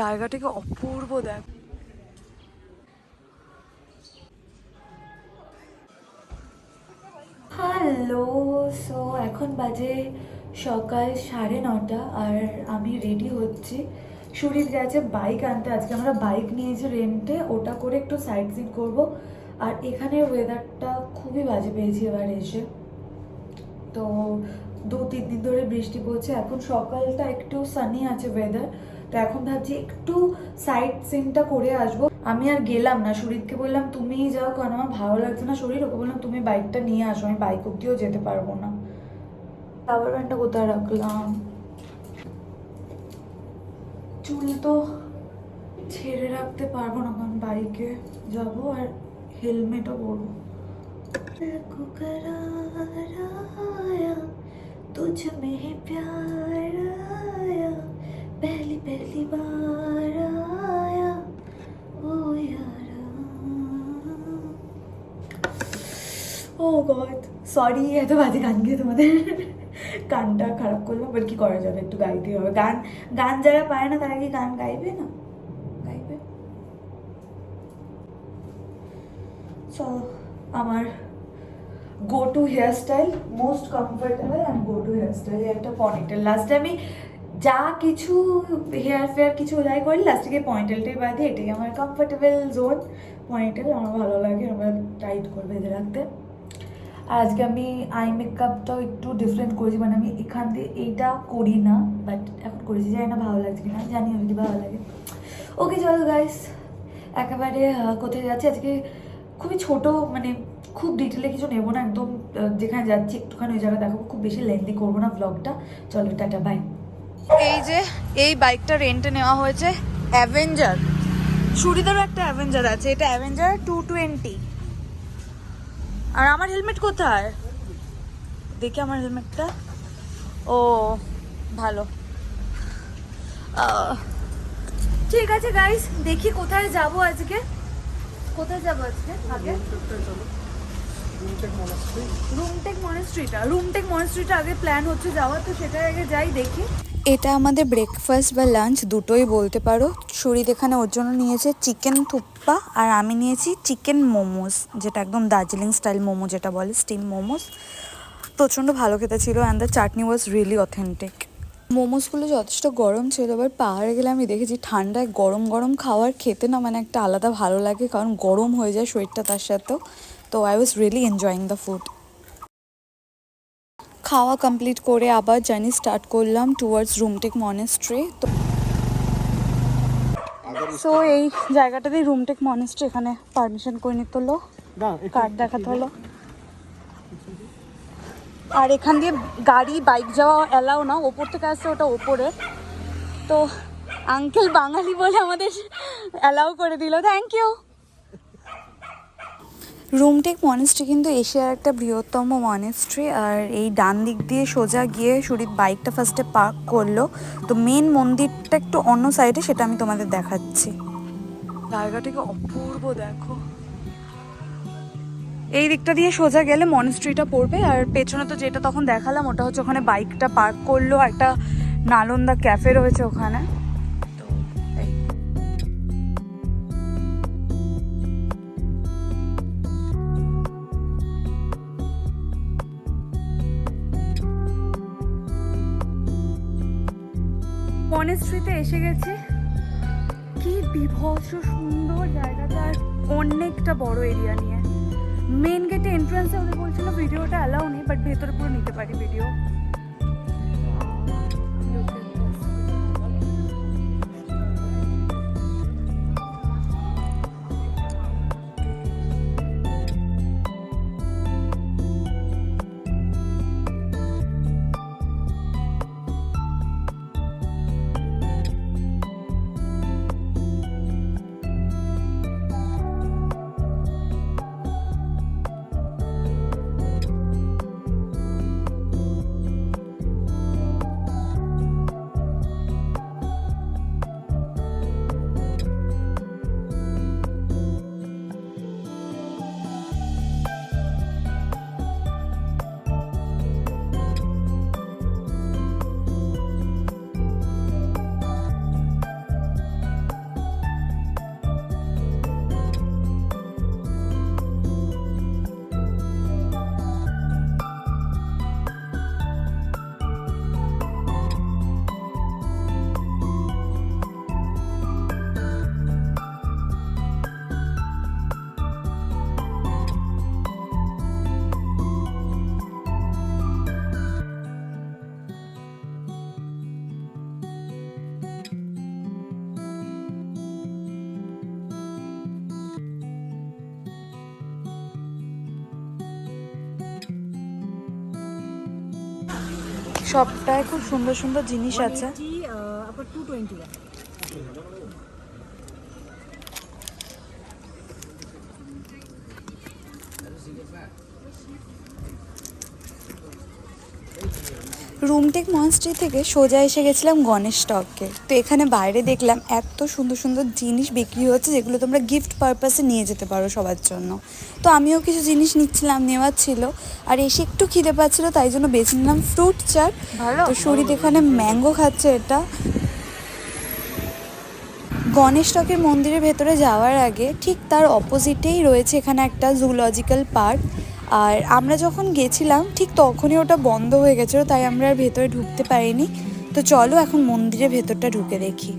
জায়গাটাকে অপূর্ব দেখ। Hello, so এখন বাজে সকাল 9:30 আর আমি রেডি হচ্ছি। সুরিত গেছে বাইক আনতে, আজকে আমরা বাইক নিয়েছি রেন্টে, ওটা করে একটু সাইড সিন করবো। আর এখানের ওয়েদারটা খুবই বাজে পেয়েছি এবার এসে, তো 2-3 দিন ধরে বৃষ্টি পড়ছে। এখন সকালটা একটু সানি আছে ওয়েদার, তো এখন ভাবছি একটু সাইড সিনটা করে আসবো। আমি আর গেলাম না, সুরিতকে বললাম তুমিই যাও, কারণ আমার ভালো লাগছে না শরীর। ওকে বললাম তুমি বাইকটা নিয়ে আসো, আমি বাইক অব্দিও যেতে পারবো না। রাবার ব্যান্ডটা কোথায় রাখলাম? চুল তো ছেড়ে রাখতে পারবো না, কারণ বাইকে যাবো আর হেলমেটও পরবো। तुझ में प्यार आया, पहली पहली बार आया ओ यारा। ও গড সরি, এত বাজে গান গিয়ে তোমাদের গানটা খারাপ করলাম, বাট কি করা যাবে, একটু গাইতেই হবে। গান গান যারা পায় না তারা কি গান গাইবে না? গাইবে। চলো, আমার go to hair style, most comfortable and go to hair style একটা পনিটেল। লাস্টে আমি যা কিছু হেয়ার ফেয়ার কিছু যাই করি, লাস্টে গিয়ে পনিটেলটাই বাঁধি। এটাই আমার কমফোর্টেবল জোন, পনিটেল আমার ভালো লাগে, আমার টাইট করে বেঁধে রাখতে। আর আজকে আমি আই মেকআপটাও একটু ডিফারেন্ট করেছি, মানে আমি এখান দিয়ে এইটা করি না, বাট এখন করেছি, জানি না ভালো লাগছে কিনা, জানি আমি কি ভালো লাগে। ওকে চলো গাইস, একেবারে কোথায় যাচ্ছি আজকে খুবই ছোট, মানে খুব ডিটেলে কিছু নেবো না, একদম যেখানে যাচ্ছি একটুখানি ওই জায়গা দেখাবো, খুব বেশি লেন্দি করবো না ব্লগটা। চলো টাটা বাই। এই যে এই বাইকটা রেন্টে নেওয়া হয়েছে, অ্যাভেঞ্জার। সুরিদারও একটা অ্যাভেঞ্জার আছে, এটা অ্যাভেঞ্জার 220। আর আমার হেলমেট কোথায়? দেখি আমার হেলমেটটা। ও ভালো, ঠিক আছে গাইস, দেখি কোথায় যাব আজকে। কোথায় যাবো আজকে? আগে রুমটেক মনেস্ট্রিটা আগে প্ল্যান হচ্ছে যাওয়ার, তো সেটা আগে যাই দেখি। এটা আমাদের ব্রেকফাস্ট বা লাঞ্চ দুটোই বলতে পারো। সুরিত এখানে ওর জন্য নিয়েছে চিকেন থুপ্পা, আর আমি নিয়েছি চিকেন মোমোস, যেটা একদম দার্জিলিং স্টাইল মোমো যেটা বলে, স্টিম মোমোস। প্রচণ্ড ভালো খেতে ছিল, and the chutney was really authentic. মোমোসগুলো যথেষ্ট গরম ছিল, এবার পাহাড়ে গেলে আমি দেখেছি ঠান্ডায় গরম গরম খাবার খেতে না মানে একটা আলাদা ভালো লাগে, কারণ গরম হয়ে যায় শরীরটা তার সাথেও। তো I was really enjoying the food. খাওয়া কমপ্লিট করে আবার জার্নি স্টার্ট করলাম টুয়ার্ডস রুমটেক মনেস্ট্রি। সো এই জায়গাটাতেই রুমটেক মনেস্ট্রি, এখানে পারমিশন করে নিতে হলো, কার্ড দেখাতে হলো। আর এখান দিয়ে গাড়ি বাইক যাওয়া অ্যালাউ না, ওপর থেকে আসছে ওটা ওপরে, তো আঙ্কেল বাঙালি বলে আমাদের অ্যালাউ করে দিল, থ্যাংক ইউ। রুমটেক মনেস্ট্রি কিন্তু এশিয়ার একটা বৃহত্তম মনেস্ট্রি। আর এই ডান দিক দিয়ে সোজা গিয়ে সুরিত বাইকটা ফার্স্টে পার্ক করলো, তো মেন মন্দিরটা একটু অন্য সাইডে, সেটা আমি তোমাদের দেখাচ্ছি। জায়গাটাকে অপূর্ব দেখো। এই দিকটা দিয়ে সোজা গেলে মনেস্ট্রিটা পড়বে, আর পেছনে তো যেটা তখন দেখালাম ওটা হচ্ছে ওখানে বাইকটা পার্ক করলো, একটা নালন্দা ক্যাফে রয়েছে ওখানে। তো এই মনেস্ট্রিতে এসে গেছি। কি বিভৎস সুন্দর জায়গাটা, আর অনেকটা বড় এরিয়া নিয়ে। মেন গেটে এন্ট্রান্সে ওদের বলছিল ভিডিওটা অ্যালাউ নেই, বাট ভেতরে পুরো নিতে পারি ভিডিও। সবটায় খুব সুন্দর সুন্দর জিনিস আছে। আপনার 220 রুমটেক মনস্ট্রি থেকে সোজা এসে গেছিলাম গণেশ স্টকে। তো এখানে বাইরে দেখলাম এত সুন্দর সুন্দর জিনিস বিক্রি হচ্ছে যেগুলো তোমরা গিফট পারপাসে নিয়ে যেতে পারো সবার জন্য। তো আমিও কিছু জিনিস নিচ্ছিলাম, নেওয়ার ছিল, আর এসে একটু খিদে পাচ্ছিল, তাই জন্য বেছে নিলাম ফ্রুট চাট। তো সুরিত এখানে ম্যাঙ্গো খাচ্ছে। এটা গণেশ স্টকের মন্দিরের ভেতরে যাওয়ার আগে ঠিক তার অপোজিটেই রয়েছে এখানে একটা জুলজিক্যাল পার্ক। আর আমরা যখন গেছিলাম ঠিক তখনই ওটা বন্ধ হয়ে গেছিলো, তাই আমরা আর ভেতরে ঢুকতে পারিনি। তো চলো এখন মন্দিরের ভেতরটা ঢুকে দেখি।